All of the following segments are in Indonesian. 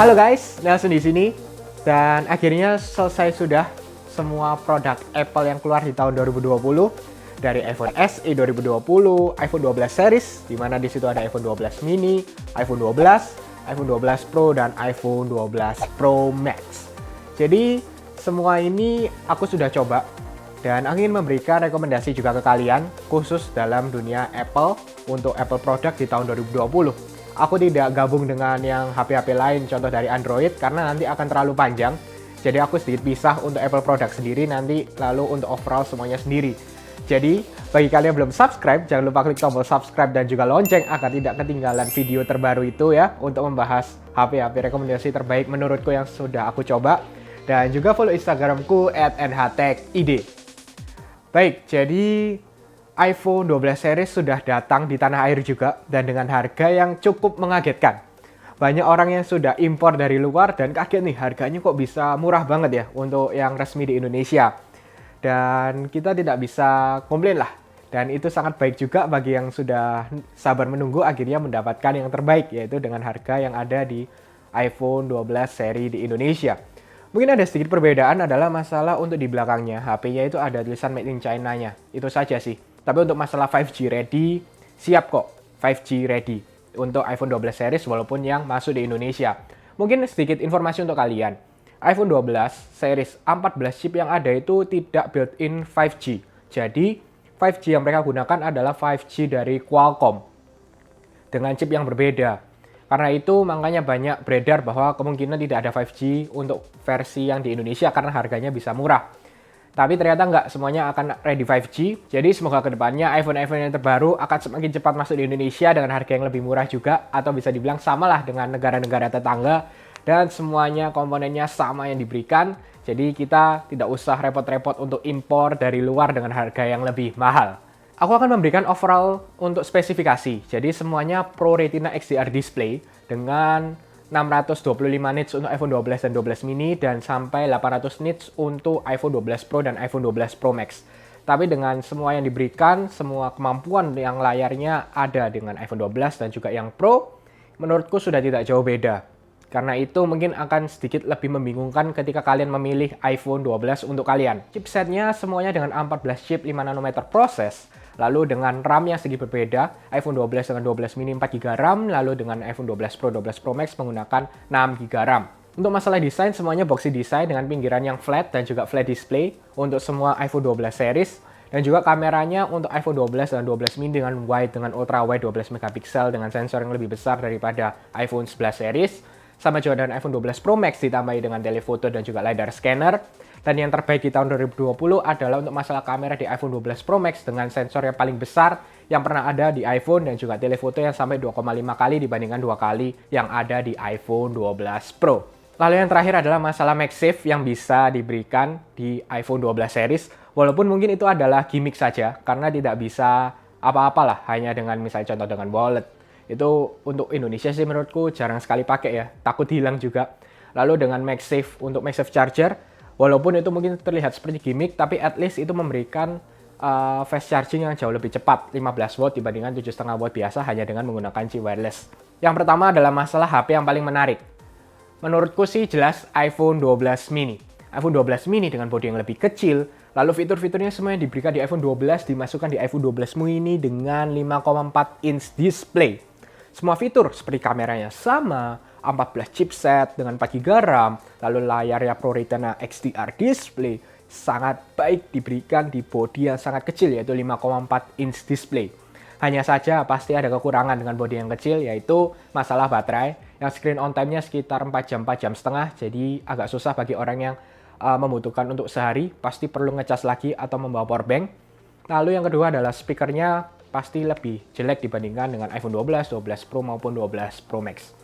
Halo guys, Nelson di sini. Dan akhirnya selesai sudah semua produk Apple yang keluar di tahun 2020. Dari iPhone SE 2020, iPhone 12 series, di mana di situ ada iPhone 12 mini, iPhone 12, iPhone 12 Pro, dan iPhone 12 Pro Max. Jadi semua ini aku sudah coba dan aku ingin memberikan rekomendasi juga ke kalian khusus dalam dunia Apple untuk Apple produk di tahun 2020. Aku tidak gabung dengan yang HP-HP lain, contoh dari Android, karena nanti akan terlalu panjang. Jadi aku sedikit pisah untuk Apple produk sendiri, nanti lalu untuk overall semuanya sendiri. Jadi, bagi kalian yang belum subscribe, jangan lupa klik tombol subscribe dan juga lonceng agar tidak ketinggalan video terbaru itu ya, untuk membahas HP-HP rekomendasi terbaik menurutku yang sudah aku coba. Dan juga follow Instagramku @nhtechid. Baik, jadi iPhone 12 series sudah datang di tanah air juga dan dengan harga yang cukup mengagetkan. Banyak orang yang sudah impor dari luar dan kaget nih harganya kok bisa murah banget ya untuk yang resmi di Indonesia. Dan kita tidak bisa komplain lah. Dan itu sangat baik juga bagi yang sudah sabar menunggu akhirnya mendapatkan yang terbaik, yaitu dengan harga yang ada di iPhone 12 seri di Indonesia. Mungkin ada sedikit perbedaan adalah masalah untuk di belakangnya. HP-nya itu ada tulisan Made in China-nya. Itu saja sih. Tapi untuk masalah 5G ready, siap kok 5G ready untuk iPhone 12 series walaupun yang masuk di Indonesia. Mungkin sedikit informasi untuk kalian. iPhone 12 series 14 chip yang ada itu tidak built-in 5G. Jadi 5G yang mereka gunakan adalah 5G dari Qualcomm dengan chip yang berbeda. Karena itu makanya banyak beredar bahwa kemungkinan tidak ada 5G untuk versi yang di Indonesia karena harganya bisa murah. Tapi ternyata nggak semuanya akan ready 5G. Jadi semoga kedepannya iPhone-iPhone yang terbaru akan semakin cepat masuk di Indonesia dengan harga yang lebih murah juga. Atau bisa dibilang samalah dengan negara-negara tetangga. Dan semuanya komponennya sama yang diberikan. Jadi kita tidak usah repot-repot untuk impor dari luar dengan harga yang lebih mahal. Aku akan memberikan overall untuk spesifikasi. Jadi semuanya Pro Retina XDR display dengan 625 nits untuk iPhone 12 dan 12 mini dan sampai 800 nits untuk iPhone 12 Pro dan iPhone 12 Pro Max. Tapi dengan semua yang diberikan, semua kemampuan yang layarnya ada dengan iPhone 12 dan juga yang Pro, menurutku sudah tidak jauh beda. Karena itu mungkin akan sedikit lebih membingungkan ketika kalian memilih iPhone 12 untuk kalian. Chipsetnya semuanya dengan A14 chip 5 nanometer proses. Lalu dengan RAM yang sedikit berbeda, iPhone 12 dengan 12 mini 4 GB RAM, lalu dengan iPhone 12 Pro, 12 Pro Max menggunakan 6 GB RAM. Untuk masalah desain, semuanya boxy design dengan pinggiran yang flat dan juga flat display untuk semua iPhone 12 series. Dan juga kameranya untuk iPhone 12 dan 12 mini dengan wide, dengan ultra wide 12 megapiksel dengan sensor yang lebih besar daripada iPhone 11 series. Sama juga dengan iPhone 12 Pro Max ditambahi dengan telephoto dan juga LiDAR scanner. Dan yang terbaik di tahun 2020 adalah untuk masalah kamera di iPhone 12 Pro Max dengan sensor yang paling besar yang pernah ada di iPhone dan juga telephoto yang sampai 2,5 kali dibandingkan 2 kali yang ada di iPhone 12 Pro. Lalu yang terakhir adalah masalah MagSafe yang bisa diberikan di iPhone 12 series. Walaupun mungkin itu adalah gimmick saja karena tidak bisa apa-apalah hanya dengan misalnya contoh dengan wallet. Itu untuk Indonesia sih menurutku jarang sekali pakai ya, takut hilang juga. Lalu dengan MagSafe untuk MagSafe charger, walaupun itu mungkin terlihat seperti gimmick, tapi at least itu memberikan fast charging yang jauh lebih cepat, 15 watt dibandingkan 7,5 watt biasa hanya dengan menggunakan Qi wireless. Yang pertama adalah masalah HP yang paling menarik. Menurutku sih jelas iPhone 12 mini. iPhone 12 mini dengan bodi yang lebih kecil, lalu fitur-fiturnya semua yang diberikan di iPhone 12 dimasukkan di iPhone 12 mini dengan 5,4 inch display. Semua fitur seperti kameranya sama, 14 chipset dengan 4 GB RAM, lalu layarnya Pro Retina XDR display, sangat baik diberikan di bodi yang sangat kecil yaitu 5,4 inch display. Hanya saja pasti ada kekurangan dengan bodi yang kecil yaitu masalah baterai, yang screen on time-nya sekitar 4 jam setengah, jadi agak susah bagi orang yang membutuhkan untuk sehari, pasti perlu ngecas lagi atau membawa powerbank. Lalu yang kedua adalah speakernya pasti lebih jelek dibandingkan dengan iPhone 12, 12 Pro maupun 12 Pro Max.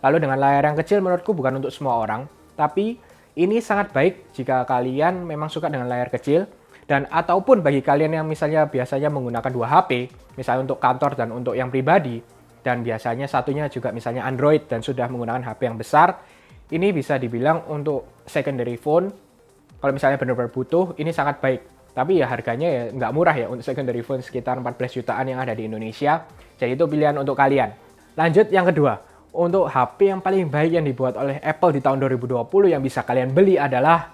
Lalu dengan layar yang kecil menurutku bukan untuk semua orang, tapi ini sangat baik jika kalian memang suka dengan layar kecil dan ataupun bagi kalian yang misalnya biasanya menggunakan 2 HP, misalnya untuk kantor dan untuk yang pribadi, dan biasanya satunya juga misalnya Android dan sudah menggunakan HP yang besar, ini bisa dibilang untuk secondary phone, kalau misalnya benar-benar butuh, ini sangat baik. Tapi ya harganya ya nggak murah ya untuk secondary phone sekitar 14 jutaan yang ada di Indonesia. Jadi itu pilihan untuk kalian. Lanjut yang kedua, untuk HP yang paling baik yang dibuat oleh Apple di tahun 2020 yang bisa kalian beli adalah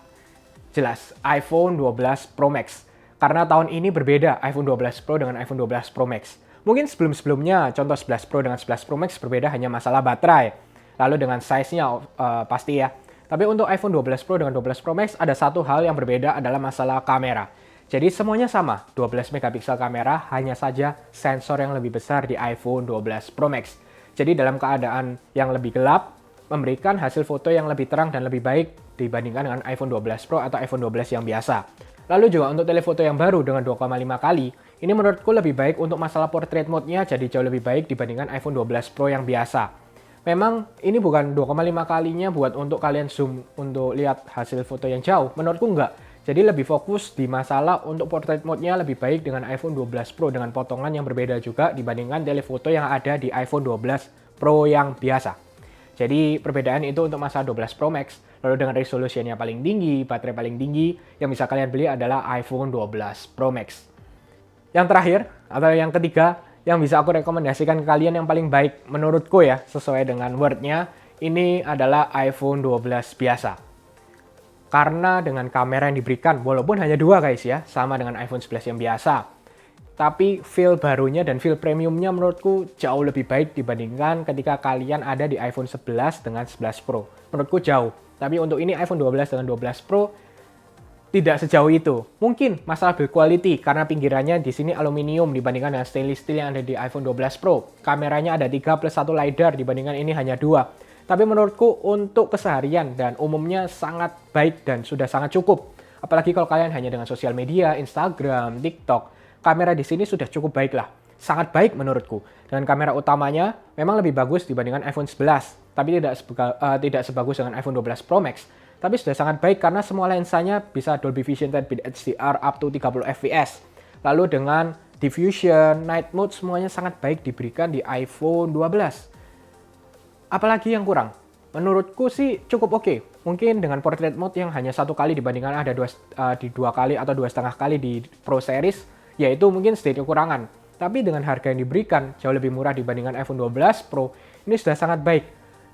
jelas iPhone 12 Pro Max. Karena tahun ini berbeda iPhone 12 Pro dengan iPhone 12 Pro Max. Mungkin sebelum-sebelumnya contoh 11 Pro dengan 11 Pro Max berbeda hanya masalah baterai. Lalu dengan size-nya pasti ya. Tapi untuk iPhone 12 Pro dengan 12 Pro Max ada satu hal yang berbeda adalah masalah kamera. Jadi semuanya sama, 12 megapiksel kamera, hanya saja sensor yang lebih besar di iPhone 12 Pro Max. Jadi dalam keadaan yang lebih gelap, memberikan hasil foto yang lebih terang dan lebih baik dibandingkan dengan iPhone 12 Pro atau iPhone 12 yang biasa. Lalu juga untuk telefoto yang baru dengan 2,5 kali, ini menurutku lebih baik untuk masalah portrait mode-nya jadi jauh lebih baik dibandingkan iPhone 12 Pro yang biasa. Memang ini bukan 2,5 kalinya buat untuk kalian zoom untuk lihat hasil foto yang jauh, menurutku enggak. Jadi lebih fokus di masalah untuk portrait mode-nya lebih baik dengan iPhone 12 Pro dengan potongan yang berbeda juga dibandingkan telefoto yang ada di iPhone 12 Pro yang biasa. Jadi perbedaan itu untuk masalah 12 Pro Max. Lalu dengan resolusinya paling tinggi, baterai paling tinggi, yang bisa kalian beli adalah iPhone 12 Pro Max. Yang terakhir, atau yang ketiga, yang bisa aku rekomendasikan ke kalian yang paling baik menurutku ya, sesuai dengan word-nya, ini adalah iPhone 12 biasa. Karena dengan kamera yang diberikan, walaupun hanya dua guys ya, sama dengan iPhone 11 yang biasa. Tapi feel barunya dan feel premiumnya menurutku jauh lebih baik dibandingkan ketika kalian ada di iPhone 11 dengan 11 Pro. Menurutku jauh. Tapi untuk ini iPhone 12 dengan 12 Pro tidak sejauh itu. Mungkin masalah build quality karena pinggirannya di sini aluminium dibandingkan dengan stainless steel yang ada di iPhone 12 Pro. Kameranya ada 3 plus 1 LiDAR dibandingkan ini hanya 2. Tapi menurutku untuk keseharian dan umumnya sangat baik dan sudah sangat cukup. Apalagi kalau kalian hanya dengan sosial media, Instagram, TikTok, kamera di sini sudah cukup baik lah. Sangat baik menurutku. Dengan kamera utamanya memang lebih bagus dibandingkan iPhone 11. Tapi tidak sebagus dengan iPhone 12 Pro Max. Tapi sudah sangat baik karena semua lensanya bisa Dolby Vision 10-bit HDR up to 30 fps. Lalu dengan diffusion, night mode semuanya sangat baik diberikan di iPhone 12. Apalagi yang kurang? Menurutku sih cukup oke. Mungkin dengan portrait mode yang hanya satu kali dibandingkan ada dua kali atau 2,5 kali di Pro Series, yaitu mungkin sedikit kekurangan. Tapi dengan harga yang diberikan jauh lebih murah dibandingkan iPhone 12 Pro, ini sudah sangat baik.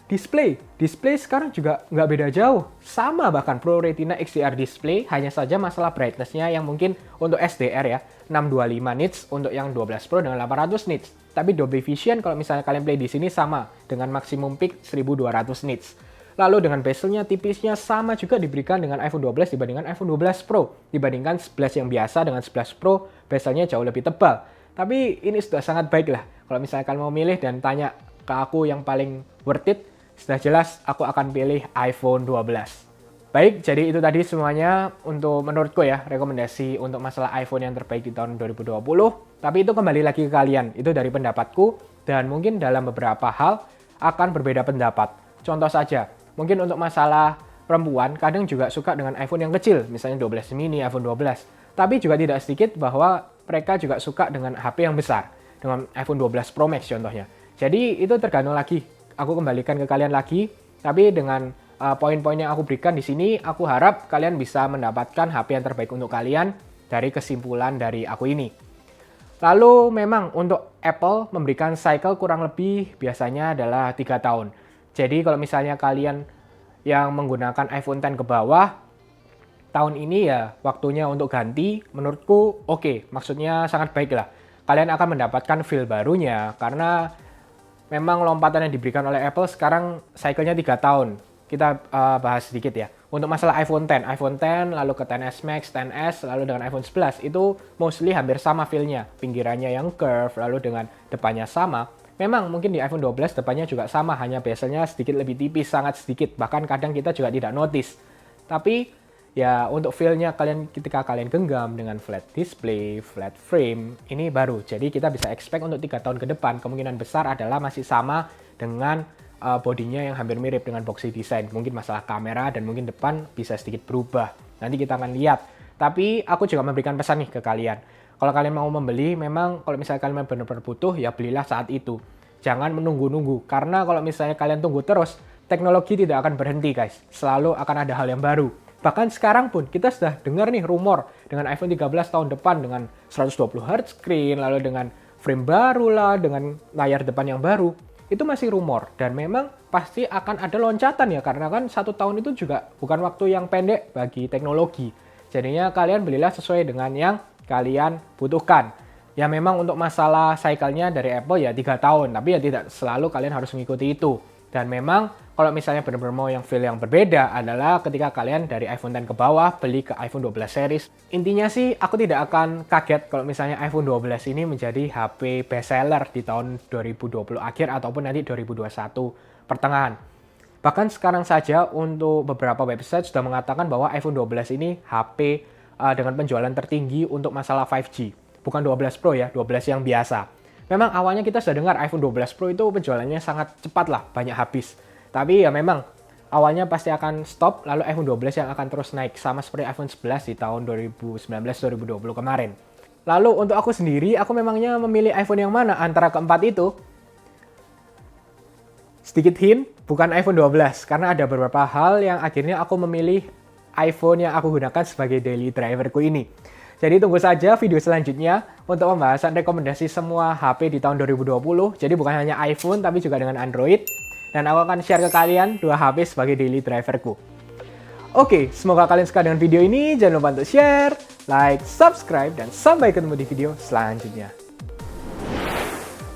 Display sekarang juga nggak beda jauh. Sama bahkan Pro Retina XDR display, hanya saja masalah brightness-nya yang mungkin untuk SDR ya, 625 nits untuk yang 12 Pro dengan 800 nits. Tapi Dolby Vision kalau misalnya kalian play di sini sama dengan maksimum peak 1200 nits. Lalu dengan bezelnya tipisnya sama juga diberikan dengan iPhone 12 dibandingkan iPhone 12 Pro. Dibandingkan 11 yang biasa dengan 11 Pro, bezelnya jauh lebih tebal. Tapi ini sudah sangat baik lah. Kalau misalnya kalian mau milih dan tanya ke aku yang paling worth it, sudah jelas aku akan pilih iPhone 12. Baik, jadi itu tadi semuanya untuk menurutku ya, rekomendasi untuk masalah iPhone yang terbaik di tahun 2020. Tapi itu kembali lagi ke kalian, itu dari pendapatku, dan mungkin dalam beberapa hal akan berbeda pendapat. Contoh saja, mungkin untuk masalah perempuan, kadang juga suka dengan iPhone yang kecil, misalnya 12 mini, iPhone 12. Tapi juga tidak sedikit bahwa mereka juga suka dengan HP yang besar, dengan iPhone 12 Pro Max contohnya. Jadi itu tergantung lagi, aku kembalikan ke kalian lagi, tapi dengan poin-poin yang aku berikan di sini, aku harap kalian bisa mendapatkan HP yang terbaik untuk kalian dari kesimpulan dari aku ini. Lalu memang untuk Apple memberikan cycle kurang lebih biasanya adalah 3 tahun. Jadi kalau misalnya kalian yang menggunakan iPhone X ke bawah, tahun ini ya waktunya untuk ganti, menurutku oke, maksudnya sangat baik lah. Kalian akan mendapatkan feel barunya, karena memang lompatan yang diberikan oleh Apple sekarang cycle-nya 3 tahun. Kita bahas sedikit ya. Untuk masalah iPhone X, lalu ke XS Max, XS, lalu dengan iPhone 11, itu mostly hampir sama feel-nya. Pinggirannya yang curve, lalu dengan depannya sama. Memang mungkin di iPhone 12 depannya juga sama, hanya bezelnya sedikit lebih tipis, sangat sedikit. Bahkan kadang kita juga tidak notice. Tapi ya untuk feel-nya ketika kalian genggam dengan flat display, flat frame, ini baru. Jadi kita bisa expect untuk 3 tahun ke depan, kemungkinan besar adalah masih sama dengan bodinya yang hampir mirip dengan boxy design. Mungkin masalah kamera dan mungkin depan bisa sedikit berubah. Nanti kita akan lihat. Tapi aku juga memberikan pesan nih ke kalian. Kalau kalian mau membeli, memang kalau misalnya kalian benar-benar butuh, ya belilah saat itu. Jangan menunggu-nunggu. Karena kalau misalnya kalian tunggu terus, teknologi tidak akan berhenti guys. Selalu akan ada hal yang baru. Bahkan sekarang pun kita sudah dengar nih rumor dengan iPhone 13 tahun depan dengan 120 Hz screen, lalu dengan frame baru lah, dengan layar depan yang baru. itu masih rumor dan memang pasti akan ada loncatan ya, karena kan 1 tahun itu juga bukan waktu yang pendek bagi teknologi. Jadinya kalian belilah sesuai dengan yang kalian butuhkan. Ya memang untuk masalah cycle-nya dari Apple ya 3 tahun, tapi ya tidak selalu kalian harus mengikuti itu. Dan memang kalau misalnya benar-benar mau yang feel yang berbeda adalah ketika kalian dari iPhone X ke bawah beli ke iPhone 12 series. Intinya sih aku tidak akan kaget kalau misalnya iPhone 12 ini menjadi HP best seller di tahun 2020 akhir ataupun nanti 2021 pertengahan. Bahkan sekarang saja untuk beberapa website sudah mengatakan bahwa iPhone 12 ini HP dengan penjualan tertinggi untuk masalah 5G. Bukan 12 Pro ya, 12 yang biasa. Memang awalnya kita sudah dengar iPhone 12 Pro itu penjualannya sangat cepat lah, banyak habis. Tapi ya memang awalnya pasti akan stop, lalu iPhone 12 yang akan terus naik. Sama seperti iPhone 11 di tahun 2019-2020 kemarin. Lalu untuk aku sendiri, aku memangnya memilih iPhone yang mana antara keempat itu? Sedikit hint, bukan iPhone 12. Karena ada beberapa hal yang akhirnya aku memilih iPhone yang aku gunakan sebagai daily driverku ini. Jadi tunggu saja video selanjutnya untuk pembahasan rekomendasi semua HP di tahun 2020. Jadi bukan hanya iPhone tapi juga dengan Android. Dan aku akan share ke kalian 2 HP sebagai daily driverku. Oke, semoga kalian suka dengan video ini. Jangan lupa untuk share, like, subscribe, dan sampai ketemu di video selanjutnya.